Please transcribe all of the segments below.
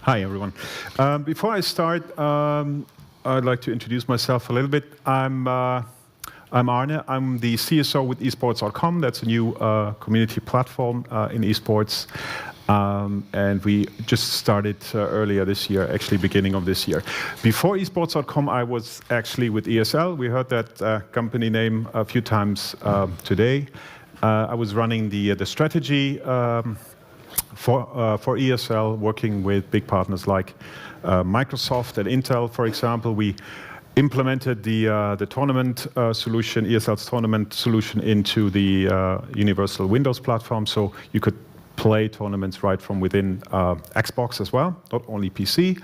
Hi, everyone. Before I start, I'd like to introduce myself a little bit. I'm Arne. I'm the CSO with esports.com. That's a new community platform in esports. And we just started earlier this year, actually beginning of this year. Before esports.com, I was actually with ESL. We heard that company name a few times today. I was running the strategy for ESL, working with big partners like Microsoft and Intel, for example. We implemented the tournament solution, ESL's tournament solution, into the universal Windows platform, so you could play tournaments right from within Xbox as well, not only PC.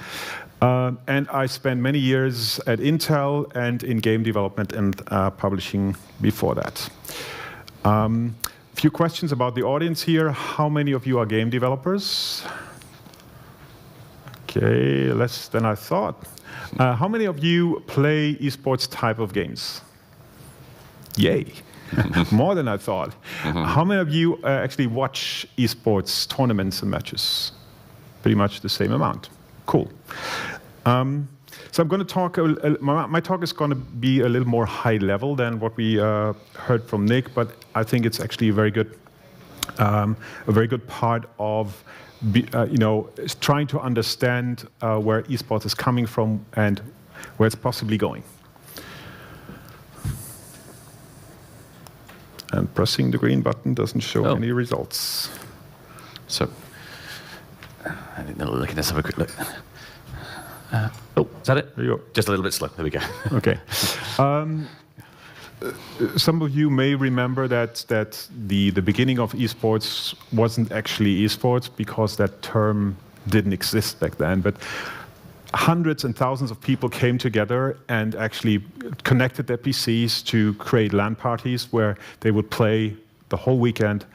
And I spent many years at Intel and in game development and publishing before that. Few questions about the audience here. How many of you are game developers? Okay, less than I thought. How many of you play esports type of games? Yay, more than I thought. How many of you actually watch esports tournaments and matches? Pretty much the same amount. Cool. So I'm going to talk, my talk is going to be a little more high level than what we heard from Nick, but I think it's actually a very good part of trying to understand where esports is coming from and where it's possibly going. And pressing the green button doesn't show any results. So, I think they're looking at have a quick look. Is that it? There you go. Just a little bit slow. There we go. Okay. Some of you may remember that the beginning of esports wasn't actually esports because that term didn't exist back then. But hundreds and thousands of people came together and actually connected their PCs to create LAN parties where they would play the whole weekend,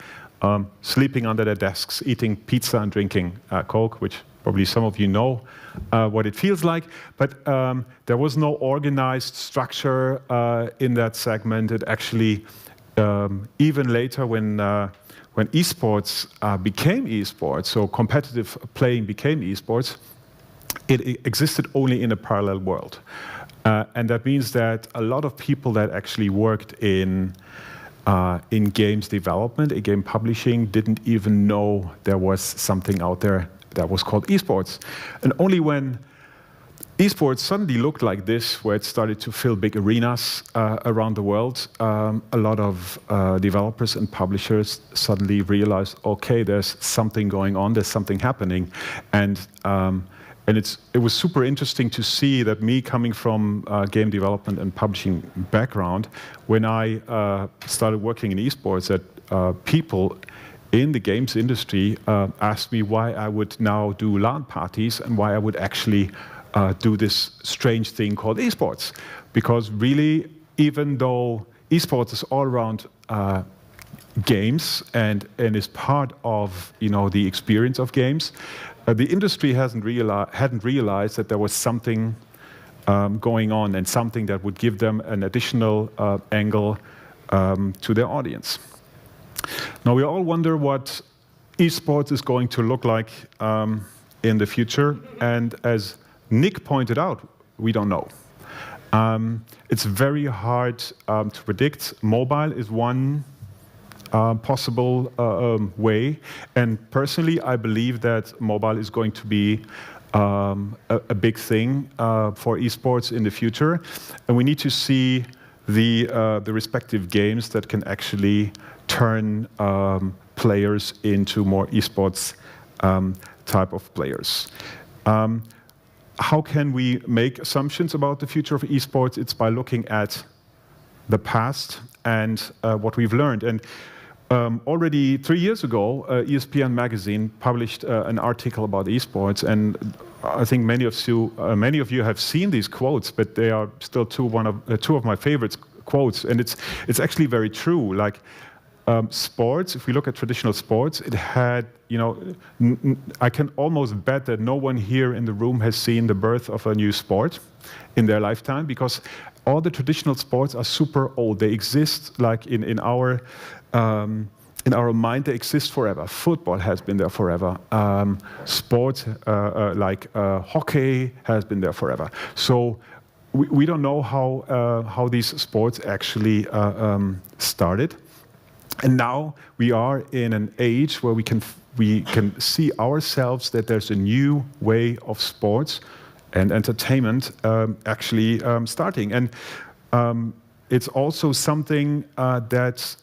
sleeping under their desks, eating pizza and drinking Coke, which probably some of you know what it feels like, but there was no organized structure in that segment. It actually, even later when esports became esports, so competitive playing became esports, it existed only in a parallel world. And that means that a lot of people that actually worked in games development, in game publishing, didn't even know there was something out there that was called esports. And only when esports suddenly looked like this, where it started to fill big arenas around the world, a lot of developers and publishers suddenly realized, okay, there's something going on, there's something happening. And it was super interesting to see that me coming from game development and publishing background, when I started working in esports, that people in the games industry asked me why I would now do LAN parties and why I would actually do this strange thing called esports. Because really, even though esports is all around games and is part of the experience of games, the industry hadn't realized that there was something going on and something that would give them an additional angle to their audience. Now, we all wonder what esports is going to look like in the future, and as Nick pointed out, we don't know. It's very hard to predict. Mobile is one possible way, and personally, I believe that mobile is going to be a big thing for esports in the future, and we need to see the respective games that can actually turn players into more esports type of players. How can we make assumptions about the future of esports? It's by looking at the past and what we've learned. And already 3 years ago, ESPN magazine published an article about esports, and I think many of you have seen these quotes, but they are still two of my favorite quotes, and it's actually very true. Like, sports, if we look at traditional sports, it had, I can almost bet that no one here in the room has seen the birth of a new sport in their lifetime, because all the traditional sports are super old. They exist like in our in our mind, they exist forever. Football has been there forever. Sports like hockey has been there forever. So we don't know how these sports actually started. And now we are in an age where we can see ourselves that there's a new way of sports and entertainment actually starting. And it's also something that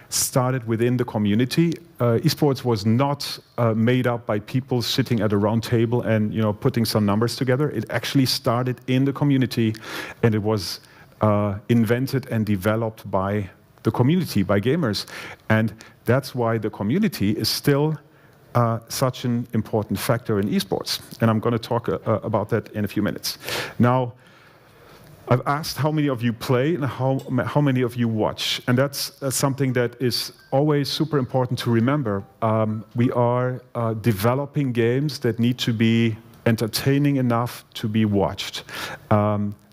started within the community. Esports was not made up by people sitting at a round table and putting some numbers together. It actually started in the community, and it was invented and developed by the community, by gamers. And that's why the community is still such an important factor in esports. And I'm going to talk about that in a few minutes. Now, I've asked how many of you play and how many of you watch. And that's something that is always super important to remember. We are developing games that need to be entertaining enough to be watched.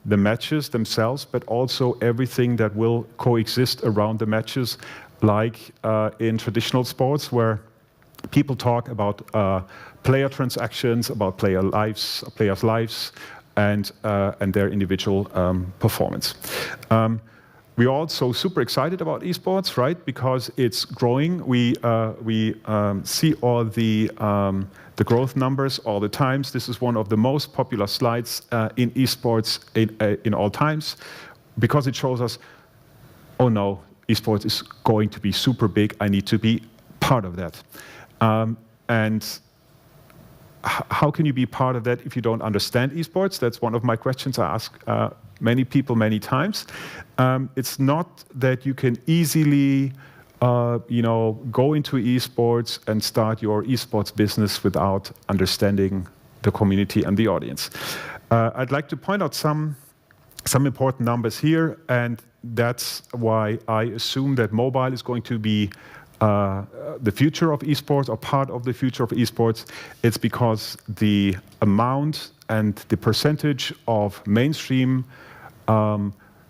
The matches themselves, but also everything that will coexist around the matches, like in traditional sports where people talk about player transactions, about players' lives, and their individual performance. We're also super excited about esports, right? Because it's growing. We see all the growth numbers all the times. This is one of the most popular slides in esports in all times, because it shows us, oh no, esports is going to be super big. I need to be part of that. And how can you be part of that if you don't understand esports? That's one of my questions I ask many people many times. It's not that you can easily go into esports and start your esports business without understanding the community and the audience. I'd like to point out some important numbers here, and that's why I assume that mobile is going to be the future of esports, or part of the future of esports. It's because the amount and the percentage of mainstream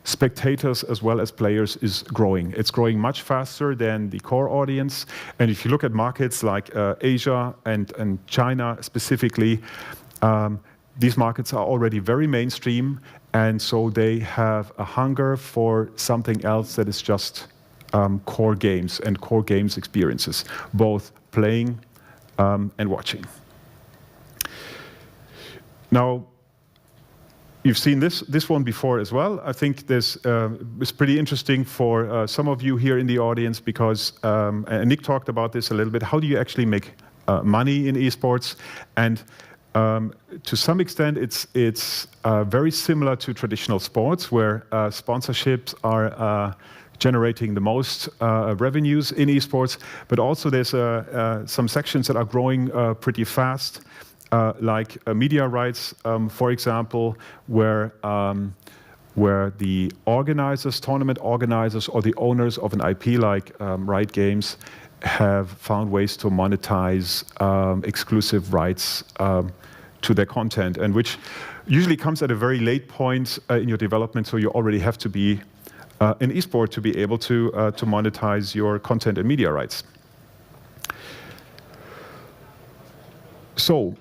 spectators as well as players is growing. It's growing much faster than the core audience. And if you look at markets like Asia and China specifically, these markets are already very mainstream, and so they have a hunger for something else that is just core games and core games experiences, both playing and watching. Now, you've seen this one before as well. I think this is pretty interesting for some of you here in the audience, because and Nick talked about this a little bit. How do you actually make money in esports? And to some extent, it's very similar to traditional sports, where sponsorships are generating the most revenues in esports, but also there's some sections that are growing pretty fast, like media rights, for example, where the organizers, tournament organizers, or the owners of an IP like Riot Games have found ways to monetize exclusive rights to their content, and which usually comes at a very late point in your development, so you already have to be in esport to be able to monetize your content and media rights. So,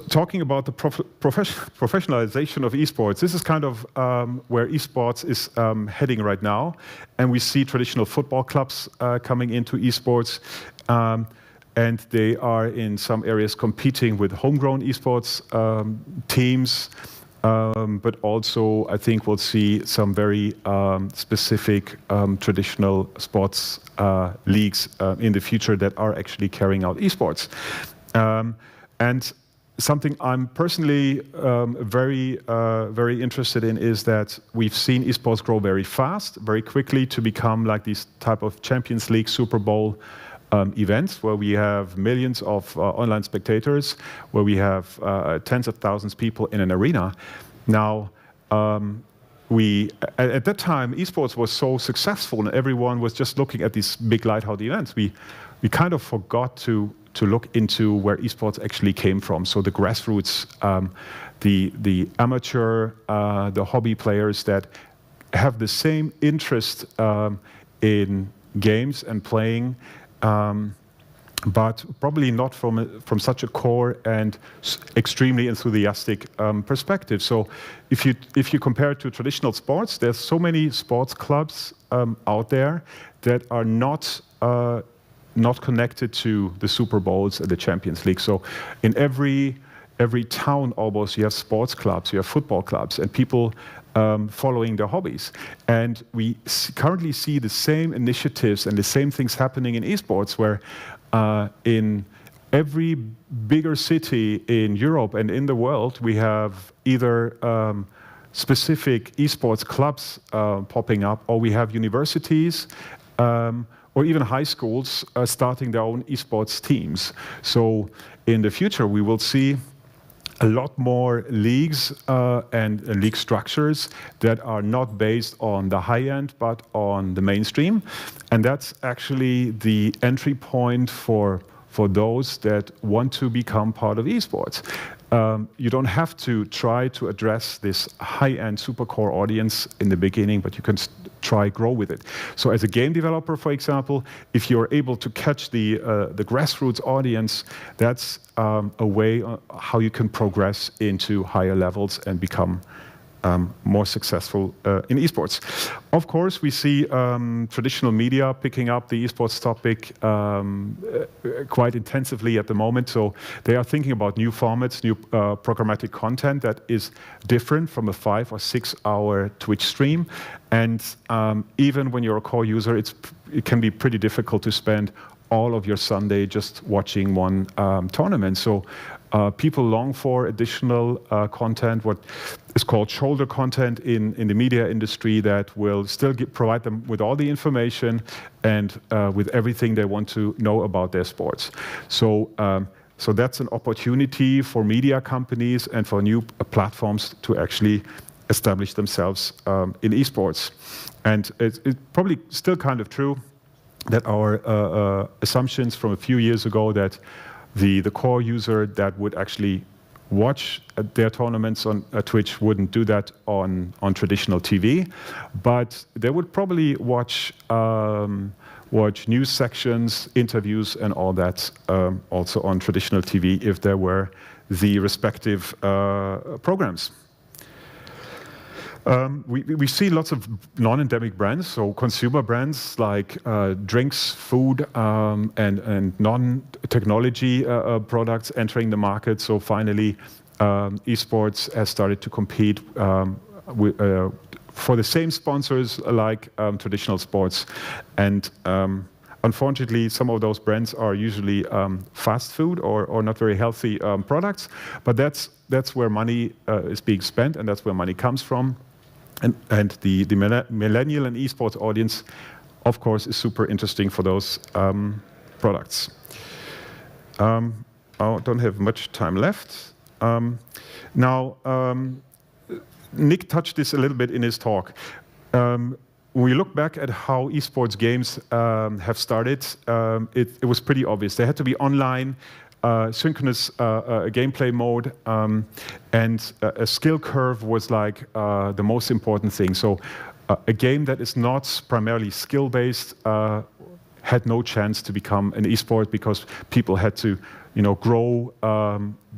talking about the professionalization of esports, this is kind of where esports is heading right now, and we see traditional football clubs coming into esports, and they are in some areas competing with homegrown esports teams. But also, I think we'll see some very specific traditional sports leagues in the future that are actually carrying out esports. And something I'm personally very interested in is that we've seen esports grow very fast, very quickly, to become like these type of Champions League, Super Bowl events, where we have millions of online spectators, where we have tens of thousands of people in an arena. Now, at that time, esports was so successful, and everyone was just looking at these big lighthouse events. We kind of forgot to look into where esports actually came from. So the grassroots, the amateur, the hobby players that have the same interest in games and playing, but probably not from such a core and extremely enthusiastic perspective. So if you compare it to traditional sports, there's so many sports clubs out there that are not connected to the Super Bowls and the Champions League. So in every town almost you have sports clubs, you have football clubs, and people following their hobbies. And we currently see the same initiatives and the same things happening in esports, where in every bigger city in Europe and in the world, we have either specific esports clubs popping up, or we have universities or even high schools starting their own esports teams. So in the future, we will see a lot more leagues and league structures that are not based on the high end, but on the mainstream. And that's actually the entry point for those that want to become part of esports. You don't have to try to address this high-end supercore audience in the beginning, but you can try grow with it. So as a game developer, for example, if you're able to catch the grassroots audience, that's a way how you can progress into higher levels and become more successful in esports. Of course, we see traditional media picking up the esports topic quite intensively at the moment. So they are thinking about new formats, new programmatic content that is different from a 5 or 6 hour Twitch stream. And even when you're a core user, it can be pretty difficult to spend all of your Sunday just watching one tournament. So people long for additional content, what is called shoulder content in the media industry, that will still provide them with all the information and with everything they want to know about their sports. So that's an opportunity for media companies and for new platforms to actually establish themselves in esports. And it's probably still kind of true that our assumptions from a few years ago that the core user that would actually watch their tournaments on Twitch wouldn't do that on traditional TV, but they would probably watch news sections, interviews, and all that also on traditional TV if there were the respective programs. We see lots of non-endemic brands, so consumer brands like drinks, food, and non-technology products entering the market. So finally, esports has started to compete for the same sponsors like traditional sports. And unfortunately, some of those brands are usually fast food or not very healthy products. But that's where money is being spent, and that's where money comes from. And the millennial and esports audience, of course, is super interesting for those products. I don't have much time left. Now, Nick touched this a little bit in his talk. When we look back at how esports games have started, it was pretty obvious. They had to be online, synchronous gameplay mode, and a skill curve was like the most important thing. So a game that is not primarily skill-based had no chance to become an esport, because people had to grow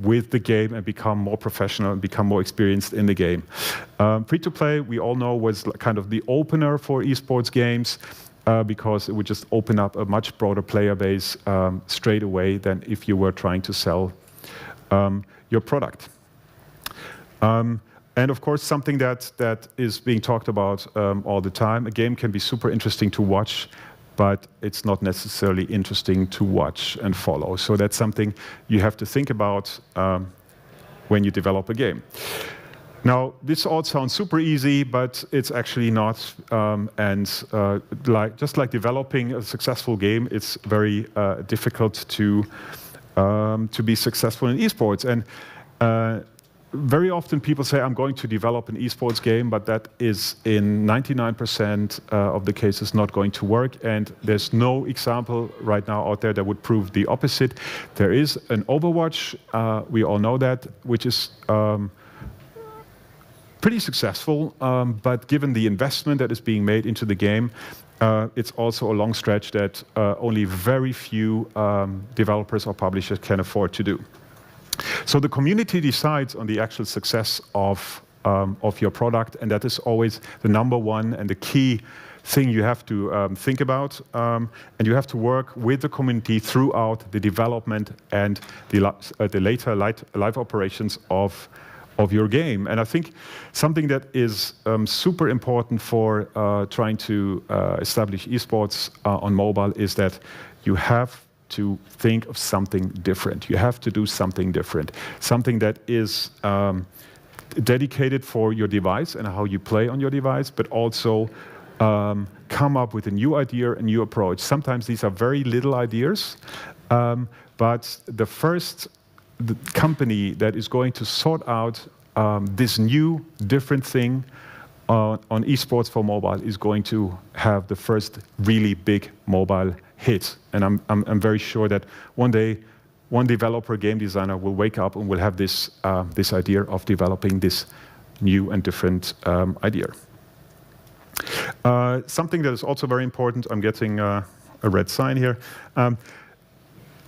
with the game and become more professional and become more experienced in the game. Free-to-play, we all know, was kind of the opener for esports games, because it would just open up a much broader player base straight away than if you were trying to sell your product. And of course, something that is being talked about all the time, a game can be super interesting to watch, but it's not necessarily interesting to watch and follow. So that's something you have to think about when you develop a game. Now, this all sounds super easy, but it's actually not. Just like developing a successful game, it's very difficult to be successful in esports. And very often people say, I'm going to develop an esports game, but that is in 99% of the cases not going to work. And there's no example right now out there that would prove the opposite. There is an Overwatch, we all know that, which is pretty successful, but given the investment that is being made into the game, it's also a long stretch that only very few developers or publishers can afford to do. So the community decides on the actual success of your product, and that is always the number one and the key thing you have to think about, and you have to work with the community throughout the development and the later live operations of your game. And I think something that is super important for trying to establish esports on mobile is that you have to think of something different. You have to do something different, something that is dedicated for your device and how you play on your device, but also come up with a new idea, a new approach. Sometimes these are very little ideas, but the first company that is going to sort out this new, different thing on esports for mobile is going to have the first really big mobile hit. And I'm very sure that one day, one developer, game designer will wake up and will have this idea of developing this new and different idea. Something that is also very important, I'm getting a red sign here.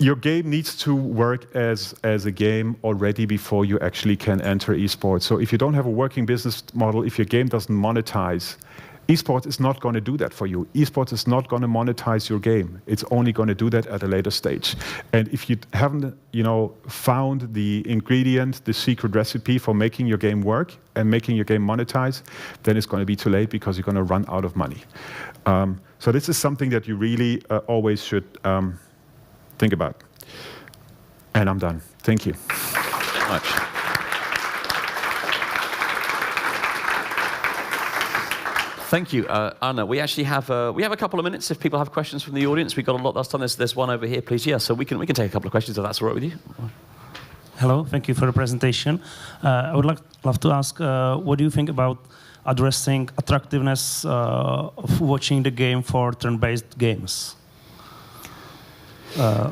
Your game needs to work as a game already before you actually can enter esports. So if you don't have a working business model, if your game doesn't monetize, esports is not going to do that for you. Esports is not going to monetize your game. It's only going to do that at a later stage. And if you haven't, found the ingredient, the secret recipe for making your game work and making your game monetize, then it's going to be too late because you're going to run out of money. So this is something that you really always should think about. And I'm done. Thank you. Much. Thank you, Arne. We actually have a couple of minutes if people have questions from the audience. We've got a lot last time. There's one over here, please. Yeah, so we can take a couple of questions if that's all right with you. Hello, thank you for the presentation. I would love to ask, what do you think about addressing attractiveness of watching the game for turn-based games? I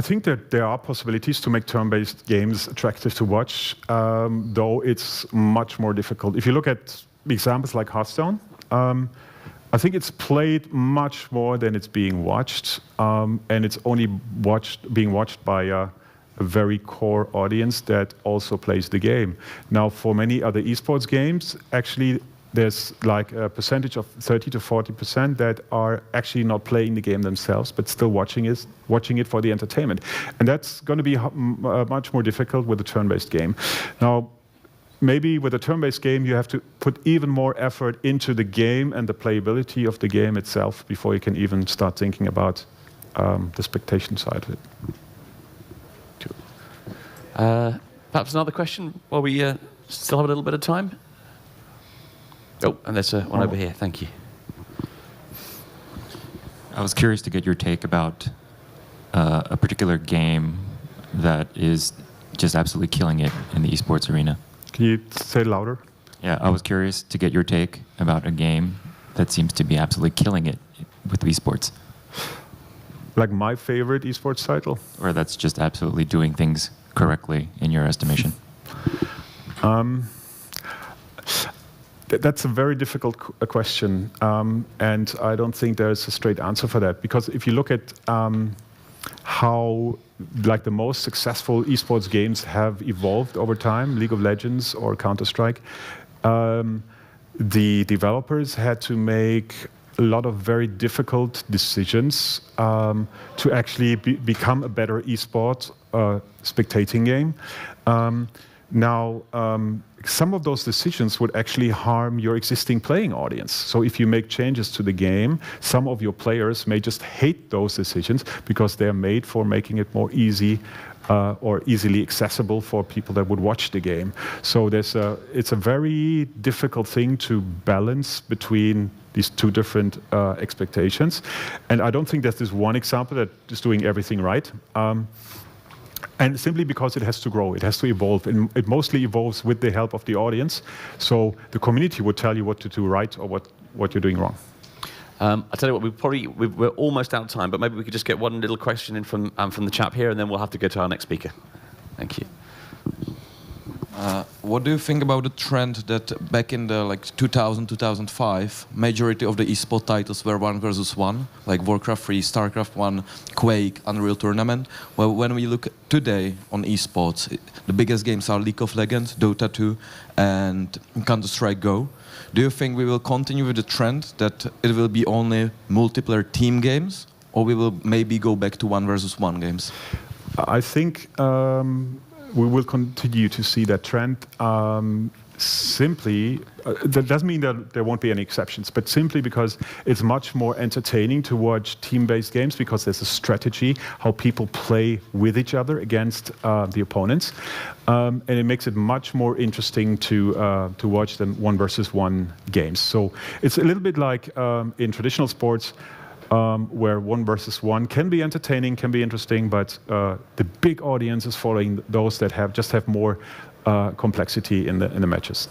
think that there are possibilities to make turn-based games attractive to watch, though it's much more difficult. If you look at examples like Hearthstone, I think it's played much more than it's being watched, and it's only being watched by a very core audience that also plays the game. Now, for many other esports games, actually, there's like a percentage of 30 to 40% that are actually not playing the game themselves, but still watching it for the entertainment. And that's going to be much more difficult with a turn-based game. Now, maybe with a turn-based game, you have to put even more effort into the game and the playability of the game itself before you can even start thinking about the spectation side of it. Perhaps another question while we still have a little bit of time? Oh, and there's one over here. Thank you. I was curious to get your take about a particular game that is just absolutely killing it in the esports arena. Can you say louder? Yeah, I was curious to get your take about a game that seems to be absolutely killing it with esports. Like my favorite esports title? Or that's just absolutely doing things correctly in your estimation? That's a very difficult question, and I don't think there's a straight answer for that. Because if you look at how the most successful esports games have evolved over time, League of Legends or Counter-Strike, the developers had to make a lot of very difficult decisions to actually become a better esport spectating game. Now, some of those decisions would actually harm your existing playing audience. So if you make changes to the game, some of your players may just hate those decisions because they're made for making it more easy or easily accessible for people that would watch the game. So it's a very difficult thing to balance between these two different expectations. And I don't think that there's one example that is doing everything right. And simply because it has to grow, it has to evolve. And it mostly evolves with the help of the audience. So the community would tell you what to do right or what you're doing wrong. I'll tell you what, we're almost out of time, but maybe we could just get one little question in from the chap here, and then we'll have to go to our next speaker. Thank you. what do you think about the trend that back in the 2000, 2005, majority of the esport titles were 1 versus 1, like Warcraft 3, Starcraft 1, Quake, Unreal Tournament? Well, when we look today on esports, the biggest games are League of Legends, Dota 2, and Counter-Strike Go. Do you think we will continue with the trend that it will be only multiplayer team games, or we will maybe go back to 1 versus 1 games? I think we will continue to see that trend. Simply, that doesn't mean that there won't be any exceptions, but simply because it's much more entertaining to watch team-based games because there's a strategy, how people play with each other against the opponents, and it makes it much more interesting to watch than 1 versus 1 games. So it's a little bit like in traditional sports, where 1 versus 1 can be entertaining, can be interesting, but the big audience is following those that just have more complexity in the matches.